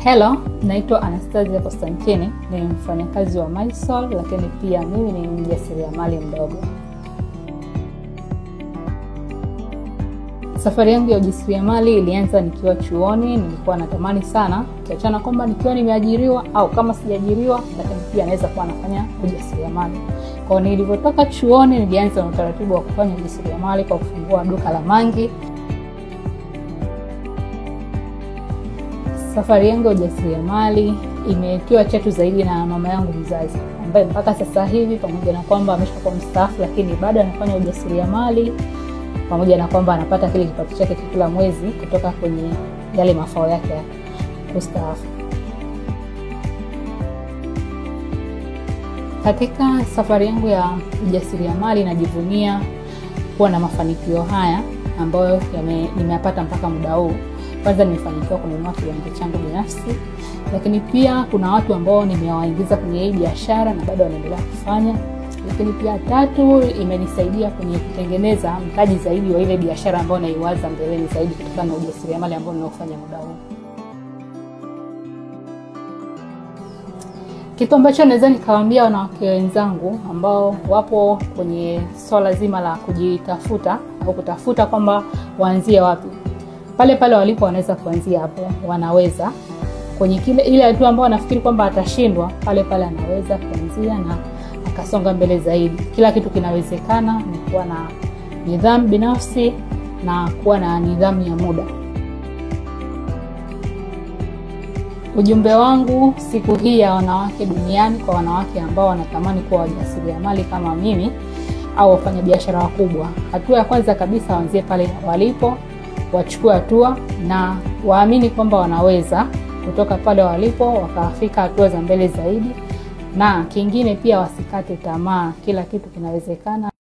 Hello, naitwa Anastasia Constantine, ni mfanyakazi wa MySol, lakini pia mimi ni mjasiriamali mdogo. Safari yangu ya ujasiriamali ilianza nikiwa chuoni. Nilikuwa natamani sana kiachana kwamba nikiwa nimeajiriwa au kama sijaajiriwa, lakini pia naweza kuwa nafanya ujasiriamali. Kwa hiyo nilipotoka chuoni nilianza na utaratibu wa kufanya ujasiriamali kwa kufungua duka la mangi. Safari yangu ya ujasiriamali imetiwa chachu zaidi na mama yangu mzazi, ambaye mpaka sasa hivi pamoja na kwamba ameshakuwa mstaafu, lakini bado anafanya ujasiriamali, pamoja na kwamba anapata kile kipato chake kila mwezi kutoka kwenye yale mafao yake ya kustaafu. Katika safari yangu ya ujasiriamali najivunia kuwa na mafanikio haya ambayo nimeyapata mpaka muda huu. Kwanza nimefanikiwa kununua kiwanja changu binafsi, lakini pia kuna watu ambao nimewaingiza kwenye hii biashara na bado wanaendelea kufanya. Lakini pia tatu, imenisaidia kwenye kutengeneza mtaji zaidi wa ile biashara ambayo naiwaza mbeleni zaidi kutokana na ujasiriamali ambao ninaofanya muda huu. Kitu ambacho naweza nikawaambia wanawake wenzangu ambao wapo kwenye swala zima la kujitafuta au kutafuta kwamba waanzie wapi, pale pale walipo wanaweza kuanzia hapo. Wanaweza kwenye ile hatua ambayo wanafikiri kwamba atashindwa, pale pale anaweza kuanzia na akasonga mbele zaidi. Kila kitu kinawezekana, ni kuwa na nidhamu binafsi na kuwa na nidhamu ya muda. Ujumbe wangu siku hii ya wanawake duniani, kwa wanawake ambao wanatamani kuwa wajasiriamali kama mimi au wafanya biashara wakubwa, hatua ya kwanza kabisa waanzie pale walipo, wachukue hatua na waamini kwamba wanaweza kutoka pale walipo wakafika hatua za mbele zaidi. Na kingine pia wasikate tamaa, kila kitu kinawezekana.